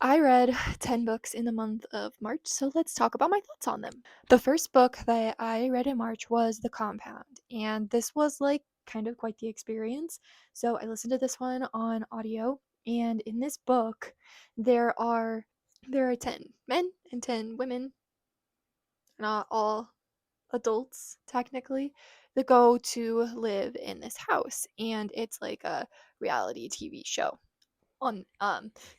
I read 10 books in the month of March, so let's talk about my thoughts on them. The first book that I read in March was The Compound, and this was like kind of quite the experience. So I listened to this one on audio, and in this book, there are there are 10 men and 10 women, not all adults technically, that go to live in this house, and it's like a reality TV show on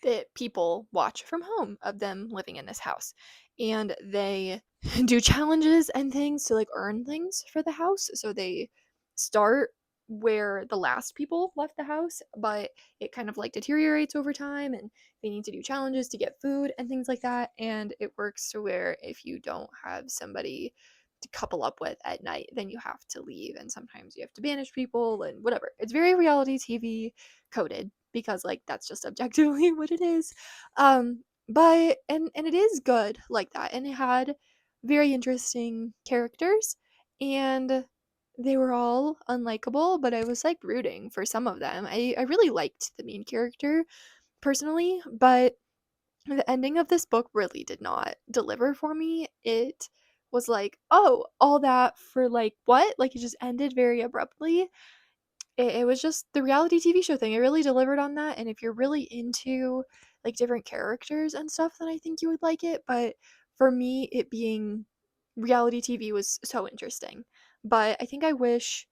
that people watch from home of them living in this house, and they do challenges and things to like earn things for the house. So they start where the last people left the house, but it kind of like deteriorates over time, and they need to do challenges to get food and things like that. And it works to where if you don't have somebody to couple up with at night, then you have to leave, and sometimes you have to banish people and whatever. It's very reality TV coded because like that's just objectively what it is. But and it is good like that, and it had very interesting characters, and they were all unlikable, but I was like rooting for some of them. I really liked the main character personally, but the ending of this book really did not deliver for me. It was like, oh, all that for like what? Like it just ended very abruptly. It was just the reality TV show thing. It really delivered on that. And if you're really into like different characters and stuff, then I think you would like it. But for me, it being reality TV was so interesting. But I think I wish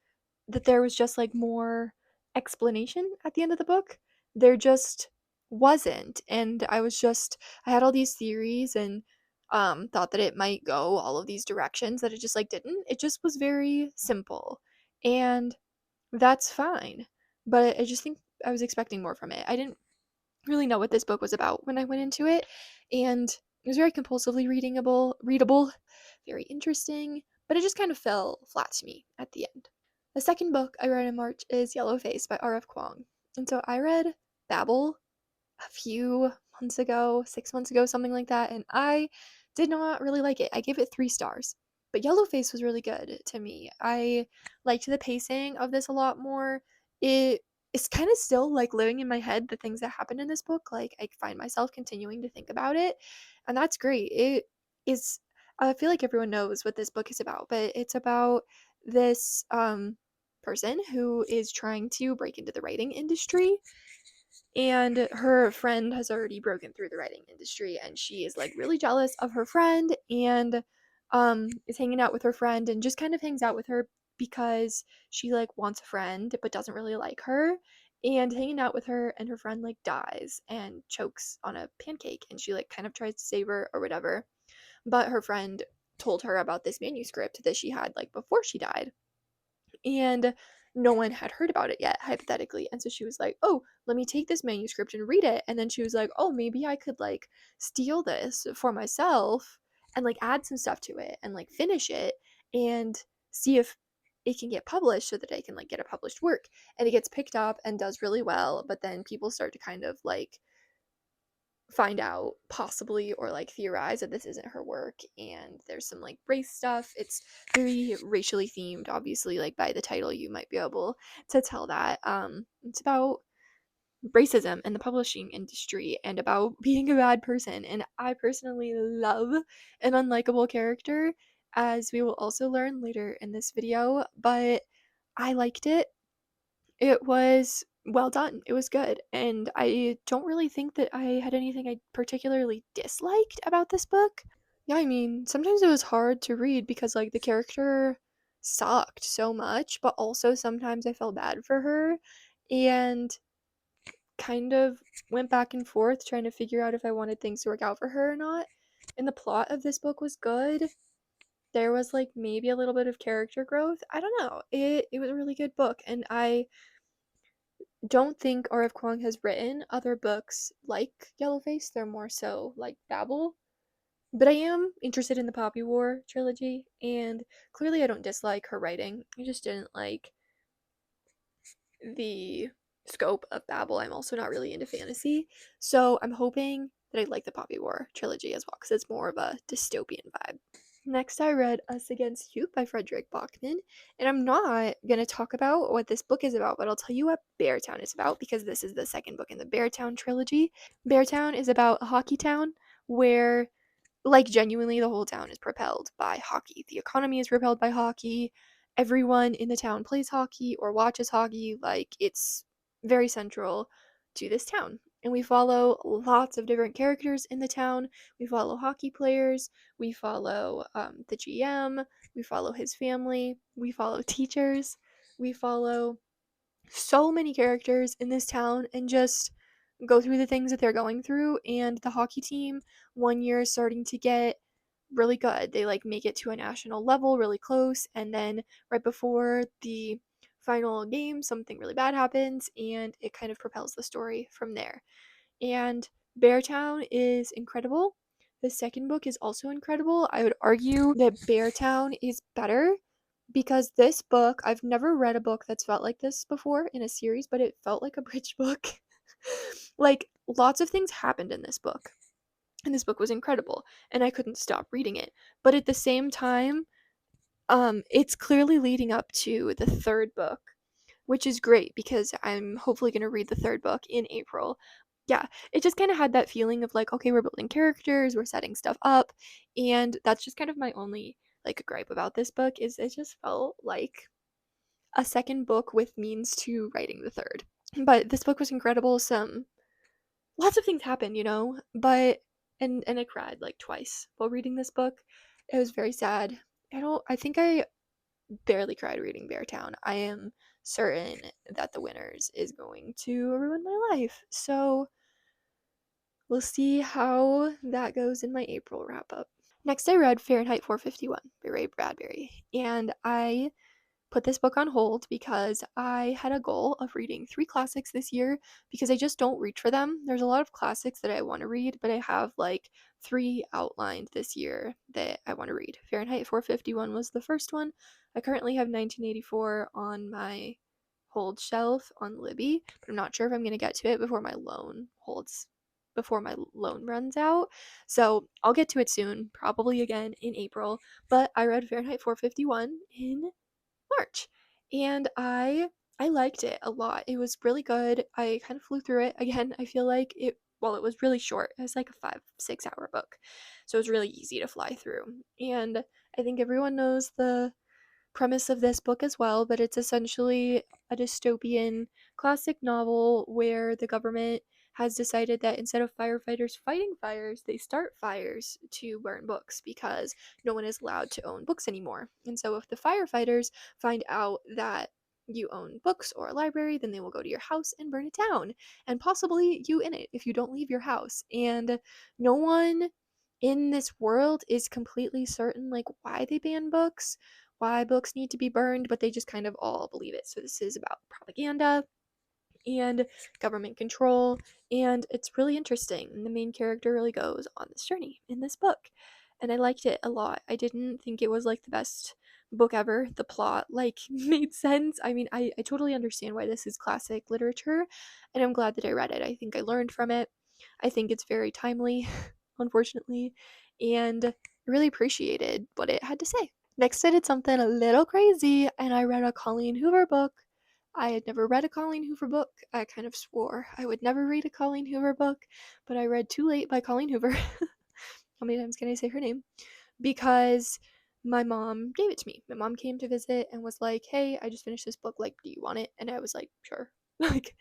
that there was just like more explanation at the end of the book. There just wasn't. And I had all these theories and thought that it might go all of these directions that it just like didn't. It just was very simple. And that's fine. But I just think I was expecting more from it. I didn't really know what this book was about when I went into it, and it was very compulsively readable, very interesting, but it just kind of fell flat to me at the end. The second book I read in March is Yellow Face by R.F. Kuang. And so I read Babel a few months ago, 6 months ago, something like that, and I did not really like it. I gave it 3 stars. But Yellowface was really good to me. I liked the pacing of this a lot more. It is kind of still like living in my head, the things that happened in this book. Like I find myself continuing to think about it, and that's great. It is I feel like everyone knows what this book is about, but it's about this person who is trying to break into the writing industry, and her friend has already broken through the writing industry, and she is like really jealous of her friend, and is hanging out with her friend and just kind of hangs out with her because she like wants a friend but doesn't really like her, and hanging out with her, and her friend like dies and chokes on a pancake, and she like kind of tries to save her or whatever, but her friend told her about this manuscript that she had like before she died, and no one had heard about it yet, hypothetically. And so she was like, oh, let me take this manuscript and read it. And then she was like, oh, maybe I could like steal this for myself and like add some stuff to it and like finish it and see if it can get published so that I can like get a published work. And it gets picked up and does really well, but then people start to kind of like find out possibly or like theorize that this isn't her work, and there's some like race stuff. It's very racially themed, obviously, like by the title you might be able to tell that. It's about racism in the publishing industry and about being a bad person, and I personally love an unlikable character, as we will also learn later in this video, but I liked it. It was well done. It was good. And I don't really think that I had anything I particularly disliked about this book. Yeah, I mean, sometimes it was hard to read because, like, the character sucked so much, but also sometimes I felt bad for her and kind of went back and forth trying to figure out if I wanted things to work out for her or not. And the plot of this book was good. There was, like, maybe a little bit of character growth. I don't know. It was a really good book, and I don't think R.F. Kuang has written other books like Yellowface. They're more so like Babel. But I am interested in the Poppy War trilogy, and clearly I don't dislike her writing. I just didn't like the scope of Babel. I'm also not really into fantasy. So I'm hoping that I like the Poppy War trilogy as well, because it's more of a dystopian vibe. Next, I read Us Against You by Frederick Bachman, and I'm not going to talk about what this book is about, but I'll tell you what Beartown is about because this is the second book in the Beartown trilogy. Beartown is about a hockey town where, like, genuinely the whole town is propelled by hockey. The economy is propelled by hockey. Everyone in the town plays hockey or watches hockey. Like, it's very central to this town. And we follow lots of different characters in the town. We follow hockey players. We follow the GM. We follow his family. We follow teachers. We follow so many characters in this town and just go through the things that they're going through. And the hockey team one year is starting to get really good. They like make it to a national level really close, and then right before the final game something really bad happens and it kind of propels the story from there. And Beartown is incredible. The second book is also incredible. I would argue that Beartown is better because this book, I've never read a book that's felt like this before in a series, but it felt like a bridge book. Like, lots of things happened in this book, and this book was incredible, and I couldn't stop reading it. But at the same time, it's clearly leading up to the third book, which is great because I'm hopefully going to read the third book in April. Yeah, it just kind of had that feeling of like, okay, we're building characters, we're setting stuff up, and that's just kind of my only like gripe about this book is it just felt like a second book with means to writing the third. But this book was incredible. Some lots of things happened, but and I cried like twice while reading this book. It was very sad. I think I barely cried reading Beartown. I am certain that The Winners is going to ruin my life. So we'll see how that goes in my April wrap up. Next, I read Fahrenheit 451 by Ray Bradbury, and I put this book on hold because I had a goal of reading 3 classics this year because I just don't reach for them. There's a lot of classics that I want to read, but I have like 3 outlined this year that I want to read. Fahrenheit 451 was the first one. I currently have 1984 on my hold shelf on Libby, but I'm not sure if I'm going to get to it before my loan runs out. So I'll get to it soon, probably again in April. But I read Fahrenheit 451 in March, and I liked it a lot. It was really good. I kind of flew through it. Again, I feel like it was really short. It was like a 5-6 hour book. So it was really easy to fly through. And I think everyone knows the premise of this book as well, but it's essentially a dystopian classic novel where the government has decided that instead of firefighters fighting fires, they start fires to burn books because no one is allowed to own books anymore. And so if the firefighters find out that you own books or a library, then they will go to your house and burn it down, and possibly you in it if you don't leave your house. And no one in this world is completely certain like why they ban books, why books need to be burned, but they just kind of all believe it. So this is about propaganda and government control, and it's really interesting. And the main character really goes on this journey in this book, and I liked it a lot. I didn't think it was like the best book ever. The plot like made sense. I mean, I totally understand why this is classic literature, and I'm glad that I read it. I think I learned from it. I think it's very timely, unfortunately, and I really appreciated what it had to say. Next, I did something a little crazy and I read a Colleen Hoover book. I had never read a Colleen Hoover book. I kind of swore I would never read a Colleen Hoover book, but I read Too Late by Colleen Hoover. How many times can I say her name? Because my mom gave it to me. My mom came to visit and was like, "Hey, I just finished this book. Like, do you want it?" And I was like, "Sure." Like,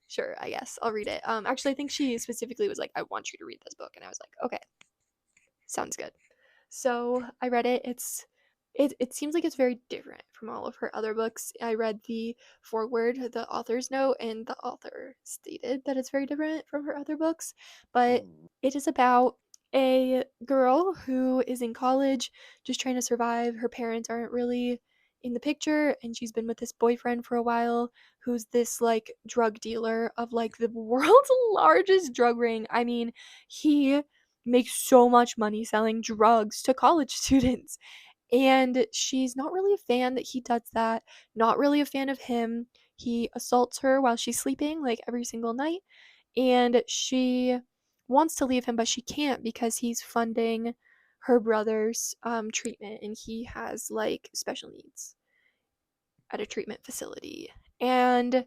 sure, I guess I'll read it. Actually, I think she specifically was like, "I want you to read this book," and I was like, "Okay, sounds good." So I read it. It seems like it's very different from all of her other books. I read the foreword, the author's note, and the author stated that it's very different from her other books. But it is about a girl who is in college just trying to survive. Her parents aren't really in the picture, and she's been with this boyfriend for a while who's this like drug dealer of like the world's largest drug ring. I mean, he makes so much money selling drugs to college students. And she's not really a fan that he does that, not really a fan of him. He assaults her while she's sleeping, like every single night. And she wants to leave him, but she can't because he's funding her brother's treatment, and he has like special needs at a treatment facility. And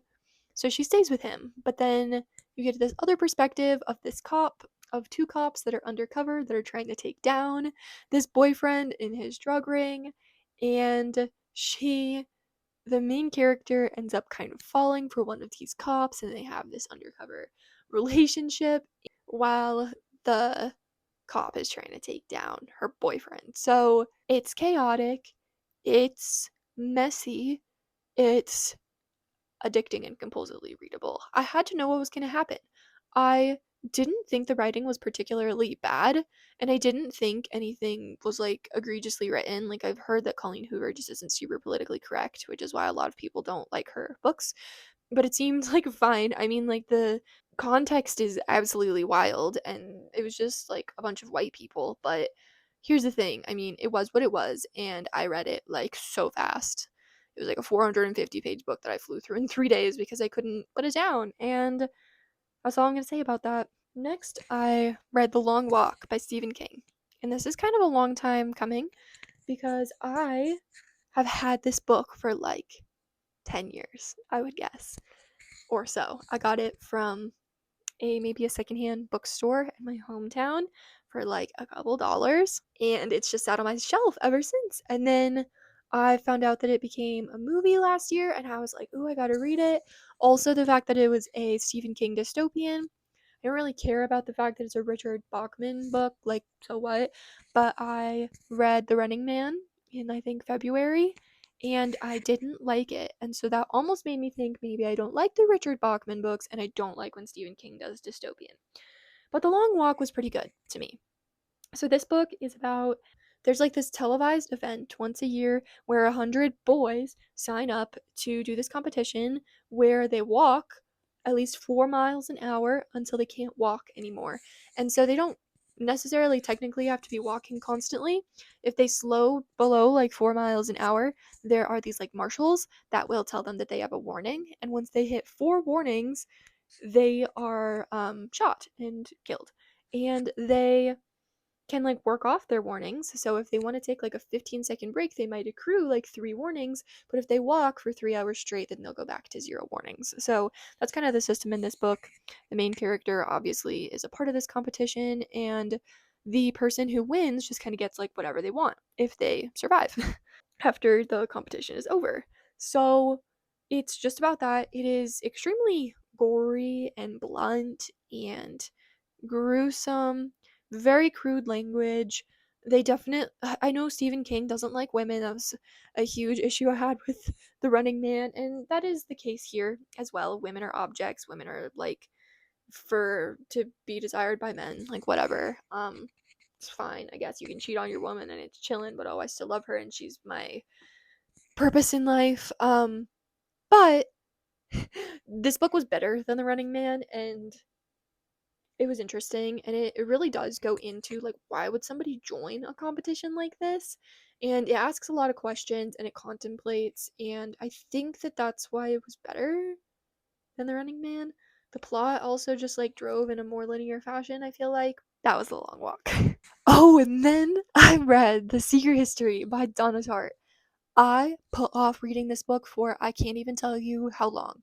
so she stays with him, but then you get this other perspective of this cop, of two cops that are undercover that are trying to take down this boyfriend in his drug ring. And the main character ends up kind of falling for one of these cops, and they have this undercover relationship while the cop is trying to take down her boyfriend. So it's chaotic, it's messy, it's addicting and compulsively readable. I had to know what was going to happen. I didn't think the writing was particularly bad, and I didn't think anything was like egregiously written. Like, I've heard that Colleen Hoover just isn't super politically correct, which is why a lot of people don't like her books. But it seemed like fine. I mean, like, the context is absolutely wild, and it was just like a bunch of white people. But here's the thing, I mean, it was what it was, and I read it like so fast. It was like a 450-page book that I flew through in 3 days because I couldn't put it down. And that's all I'm going to say about that. Next, I read The Long Walk by Stephen King. And this is kind of a long time coming because I have had this book for like 10 years, I would guess, or so. I got it from maybe a secondhand bookstore in my hometown for like a couple dollars, and it's just sat on my shelf ever since. And then I found out that it became a movie last year, and I was like, ooh, I gotta read it. Also, the fact that it was a Stephen King dystopian. I don't really care about the fact that it's a Richard Bachman book, like, so what? But I read The Running Man in, I think, February, and I didn't like it. And so that almost made me think maybe I don't like the Richard Bachman books, and I don't like when Stephen King does dystopian. But The Long Walk was pretty good to me. So this book is about, there's like this televised event once a year where 100 boys sign up to do this competition where they walk at least 4 miles an hour until they can't walk anymore. And so they don't necessarily technically have to be walking constantly. If they slow below like 4 miles an hour, there are these like marshals that will tell them that they have a warning. And once they hit 4 warnings, they are shot and killed. And they can like work off their warnings. So if they want to take like a 15-second break, they might accrue like 3 warnings. But if they walk for 3 hours straight, then they'll go back to 0 warnings. So that's kind of the system in this book. The main character obviously is a part of this competition, and the person who wins just kind of gets like whatever they want if they survive after the competition is over. So it's just about that. It is extremely gory and blunt and gruesome, very crude language. They definitely, I know Stephen King doesn't like women. That was a huge issue I had with The Running Man, and that is the case here as well. Women are objects. Women are like for to be desired by men, like whatever. It's fine. I guess you can cheat on your woman and it's chilling, but oh, I still love her and she's my purpose in life. But this book was better than The Running Man, and it was interesting, and it really does go into like why would somebody join a competition like this, and it asks a lot of questions and it contemplates, and I think that that's why it was better than The Running Man. The plot also just like drove in a more linear fashion. I feel like that was The Long Walk. Oh, and then I read The Secret History by Donna Tartt. I put off reading this book for I can't even tell you how long,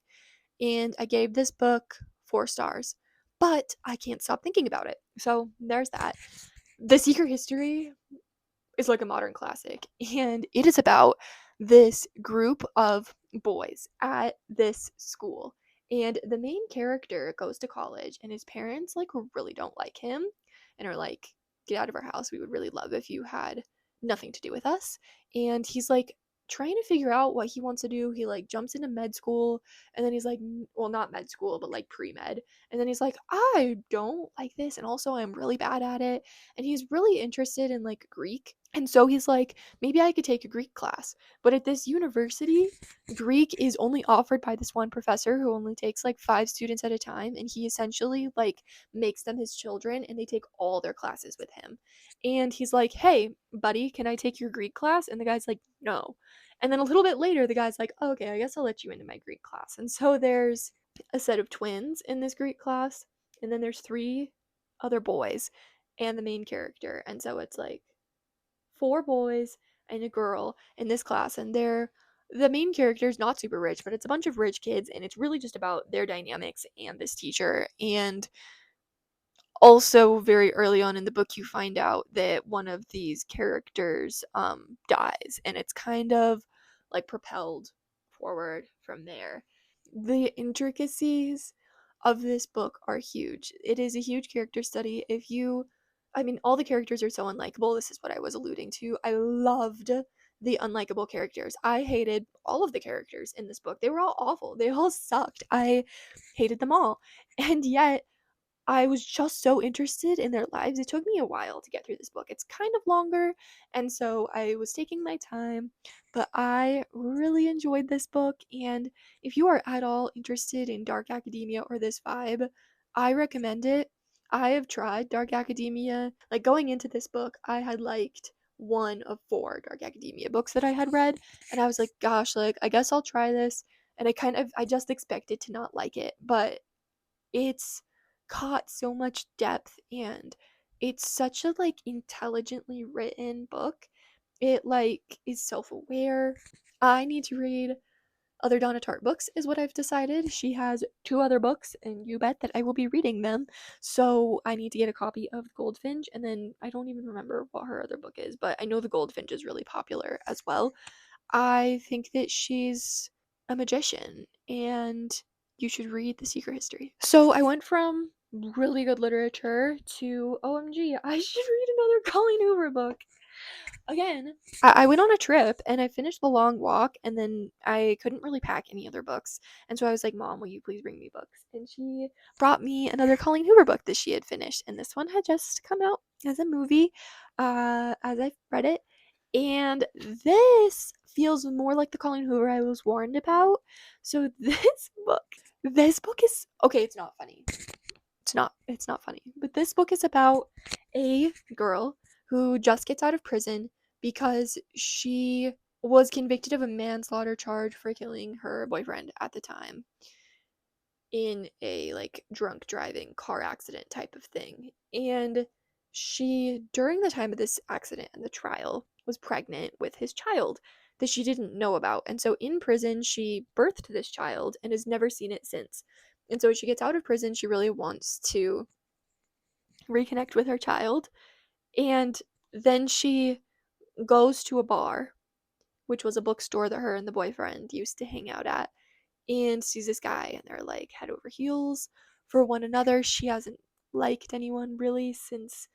and I gave this book 4 stars. But I can't stop thinking about it. So there's that. The Secret History is like a modern classic, and it is about this group of boys at this school. And the main character goes to college, and his parents like really don't like him and are like, get out of our house. We would really love if you had nothing to do with us. And he's like trying to figure out what he wants to do. He like jumps into med school, and then he's like, well, not med school, but like pre-med. And then he's like, I don't like this, and also I'm really bad at it. And he's really interested in like Greek. And so he's like, maybe I could take a Greek class. But at this university, Greek is only offered by this one professor who only takes like 5 students at a time. And he essentially like makes them his children, and they take all their classes with him. And he's like, hey, buddy, can I take your Greek class? And the guy's like, no. And then a little bit later, the guy's like, oh, okay, I guess I'll let you into my Greek class. And so there's a set of twins in this Greek class. And then there's 3 other boys and the main character. And so it's like 4 boys and a girl in this class, and the main character is not super rich, but it's a bunch of rich kids, and it's really just about their dynamics and this teacher. And also, very early on in the book, you find out that one of these characters dies, and it's kind of like propelled forward from there. The intricacies of this book are huge. It is a huge character study. I mean, all the characters are so unlikable. This is what I was alluding to. I loved the unlikable characters. I hated all of the characters in this book. They were all awful. They all sucked. I hated them all. And yet, I was just so interested in their lives. It took me a while to get through this book. It's kind of longer, and so I was taking my time, but I really enjoyed this book. And if you are at all interested in dark academia or this vibe, I recommend it. I have tried dark academia. Like, going into this book, I had liked one of four dark academia books that I had read, and I was like, gosh, like, I guess I'll try this. And I just expected to not like it, but it's got so much depth, and it's such a like intelligently written book. It like is self-aware. I need to read other Donna Tartt books is what I've decided. She has two other books, and you bet that I will be reading them. So I need to get a copy of Goldfinch, and then I don't even remember what her other book is, but I know the Goldfinch is really popular as well. I think that she's a magician, and you should read The Secret History. So I went from really good literature to OMG, I should read another Colleen Hoover book. Again, I went on a trip and I finished The Long Walk, and then I couldn't really pack any other books. And so I was like, Mom, will you please bring me books? And she brought me another Colleen Hoover book that she had finished. And this one had just come out as a movie, as I read it. And this feels more like the Colleen Hoover I was warned about. So this book is okay, it's not funny. It's not funny. But this book is about a girl who just gets out of prison because she was convicted of a manslaughter charge for killing her boyfriend at the time in a like drunk driving car accident type of thing. And she, during the time of this accident and the trial, was pregnant with his child that she didn't know about. And so in prison, she birthed this child and has never seen it since. And so when she gets out of prison, she really wants to reconnect with her child. And then she goes to a bar, which was a bookstore that her and the boyfriend used to hang out at, and sees this guy, and they're like head over heels for one another. She hasn't liked anyone really since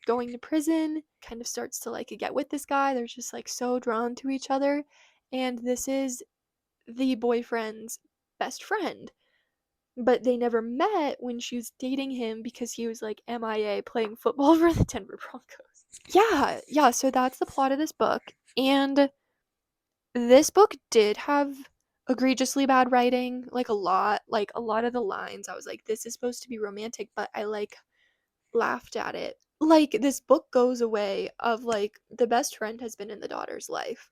going to prison, kind of starts to like get with this guy. They're just like so drawn to each other. And this is the boyfriend's best friend. But they never met when she was dating him because he was like MIA playing football for the Denver Broncos. Yeah, so that's the plot of this book. And this book did have egregiously bad writing, like a lot. Like a lot of the lines, I was like, this is supposed to be romantic, but I like laughed at it. Like, this book goes away of like the best friend has been in the daughter's life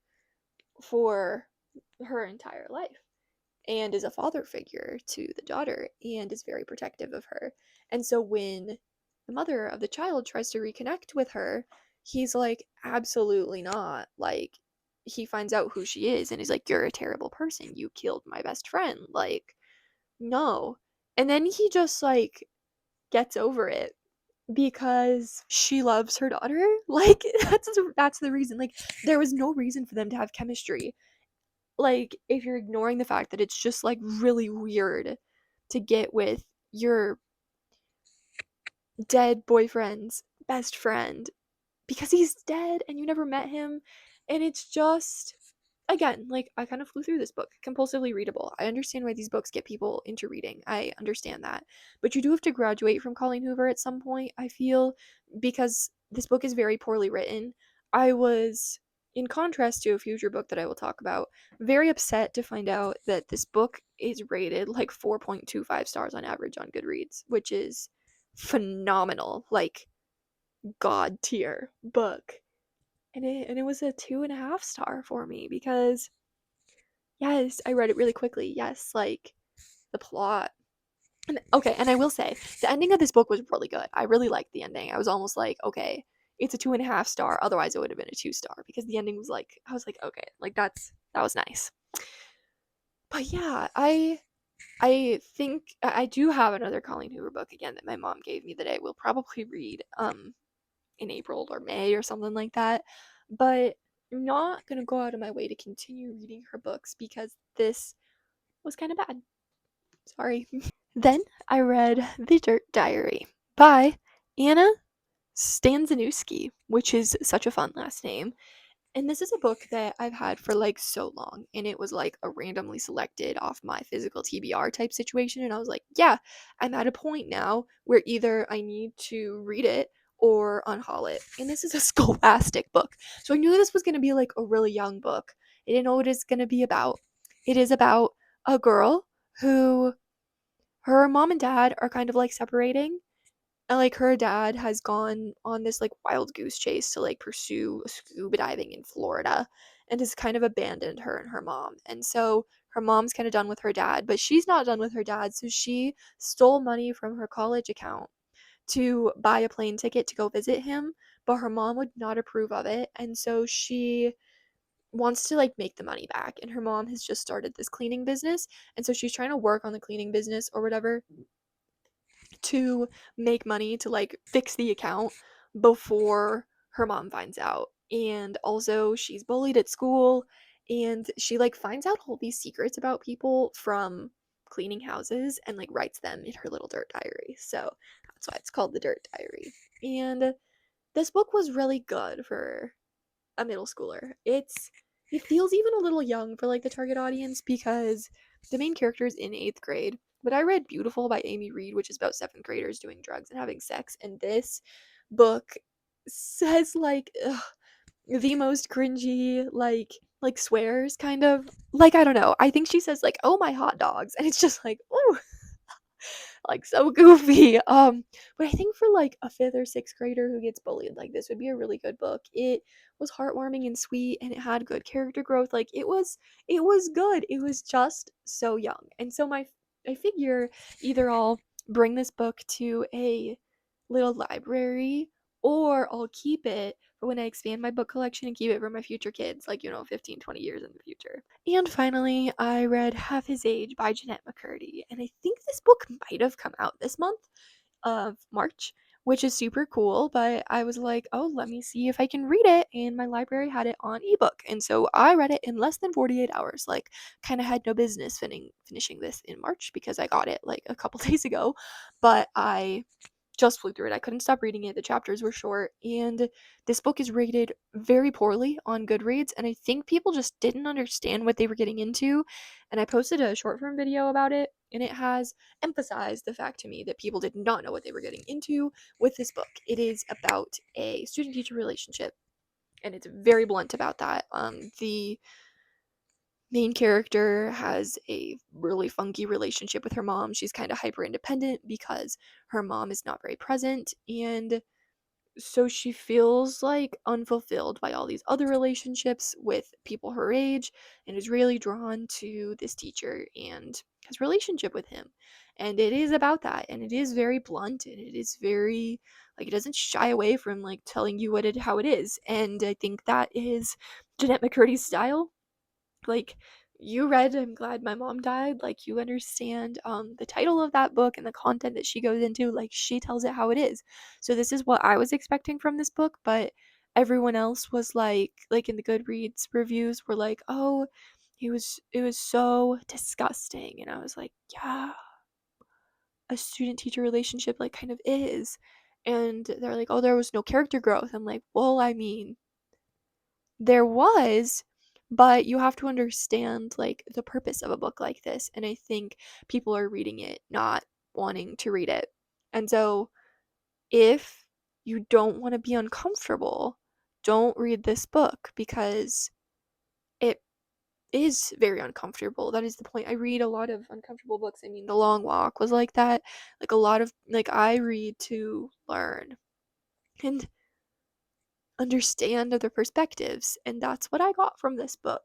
for her entire life and is a father figure to the daughter and is very protective of her. And so when the mother of the child tries to reconnect with her, he's like, absolutely not. Like, he finds out who she is and he's like, you're a terrible person. You killed my best friend. Like, no. And then he just like gets over it because she loves her daughter. Like, that's the reason. Like, there was no reason for them to have chemistry. Like, if you're ignoring the fact that it's just like really weird to get with your dead boyfriend's best friend because he's dead and you never met him. And it's just, again, like, I kind of flew through this book, compulsively readable. I understand why these books get people into reading. I understand that. But you do have to graduate from Colleen Hoover at some point, I feel, because this book is very poorly written. I was, in contrast to a future book that I will talk about, very upset to find out that this book is rated like 4.25 stars on average on Goodreads, which is phenomenal. Like, god tier book. And it was a 2.5 star for me because, yes, I read it really quickly. Yes, like, the plot. And okay, and I will say, the ending of this book was really good. I really liked the ending. I was almost like, okay, it's a 2.5 star. Otherwise, it would have been a 2 star because the ending was like, I was like, okay, like that was nice. But yeah, I think I do have another Colleen Hoover book again that my mom gave me that I will probably read in April or May or something like that. But I'm not gonna go out of my way to continue reading her books because this was kind of bad. Sorry. Then I read The Dirt Diary by Anna Stanzanowski, which is such a fun last name. And this is a book that I've had for like so long, and it was like a randomly selected off my physical TBR type situation. And I was like, yeah, I'm at a point now where either I need to read it or unhaul it. And this is a scholastic book. So I knew this was going to be like a really young book. I didn't know what it's going to be about. It is about a girl who her mom and dad are kind of like separating, and like her dad has gone on this like wild goose chase to like pursue scuba diving in Florida and has kind of abandoned her and her mom. And so her mom's kind of done with her dad, but she's not done with her dad, so she stole money from her college account to buy a plane ticket to go visit him, but her mom would not approve of it. And so she wants to like make the money back, and her mom has just started this cleaning business, and so she's trying to work on the cleaning business or whatever to make money to like fix the account before her mom finds out. And also she's bullied at school, and she like finds out all these secrets about people from cleaning houses and like writes them in her little dirt diary. So that's why it's called The Dirt Diary. And this book was really good for a middle schooler. It feels even a little young for like the target audience because the main character is in 8th grade. But I read Beautiful by Amy Reed, which is about 7th graders doing drugs and having sex, and this book says like the most cringy like swears kind of. Like I don't know. I think she says like, "Oh my hot dogs." And it's just like, "Oh, like so goofy." But I think for like a 5th or 6th grader who gets bullied, like this would be a really good book. It was heartwarming and sweet, and it had good character growth. Like it was good. It was just so young. And so I figure either I'll bring this book to a little library, or I'll keep it for when I expand my book collection and keep it for my future kids, like, 15, 20 years in the future. And finally, I read Half His Age by Jeanette McCurdy, and I think this book might have come out this month of March, which is super cool, but I was like, oh, let me see if I can read it, and my library had it on ebook, and so I read it in less than 48 hours. Like, kind of had no business finishing this in March because I got it like a couple days ago, but I just flew through it. I couldn't stop reading it. The chapters were short, and this book is rated very poorly on Goodreads, and I think people just didn't understand what they were getting into. And I posted a short form video about it, and it has emphasized the fact to me that people did not know what they were getting into with this book. It is about a student teacher relationship, and it's very blunt about that. The main character has a really funky relationship with her mom. She's kind of hyper independent because her mom is not very present, and so she feels like unfulfilled by all these other relationships with people her age, and is really drawn to this teacher and his relationship with him. And it is about that, and it is very blunt, and it is very like, it doesn't shy away from like telling you how it is. And I think that is Jeanette McCurdy's style. Like, you read I'm Glad My Mom Died, like, you understand the title of that book and the content that she goes into. Like, she tells it how it is. So this is what I was expecting from this book, but everyone else was like in the Goodreads reviews were like, oh, it was so disgusting. And I was like, yeah, a student teacher relationship like kind of is. And they're like, oh, there was no character growth. I'm like, well, I mean, there was, but you have to understand like the purpose of a book like this, and I think people are reading it not wanting to read it. And so if you don't want to be uncomfortable, don't read this book because it is very uncomfortable. That is the point. I read a lot of uncomfortable books. I mean, The Long Walk was like that. Like, a lot of like, I read to learn and understand other perspectives, and that's what I got from this book.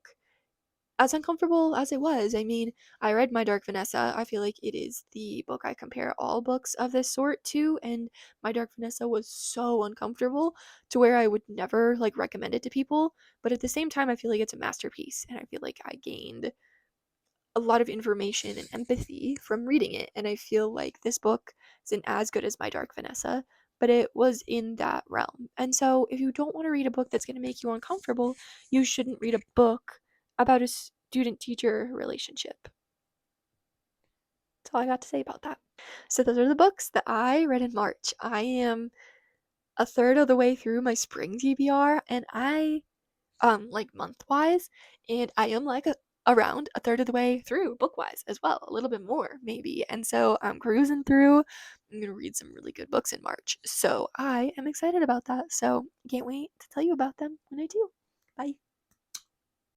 as uncomfortable as it was. I mean, I read My Dark Vanessa. I feel like it is the book I compare all books of this sort to, and My Dark Vanessa was so uncomfortable to where I would never like recommend it to people. But at the same time, I feel like it's a masterpiece, and I feel like I gained a lot of information and empathy from reading it. And I feel like this book isn't as good as My Dark Vanessa, but it was in that realm. And so, if you don't want to read a book that's going to make you uncomfortable, you shouldn't read a book about a student teacher relationship. That's all I got to say about that. So, those are the books that I read in March. I am a third of the way through my spring TBR, and like month wise, and I am like around a third of the way through book wise as well, a little bit more maybe. And so I'm cruising through. I'm gonna read some really good books in March. So I am excited about that. So can't wait to tell you about them when I do. Bye.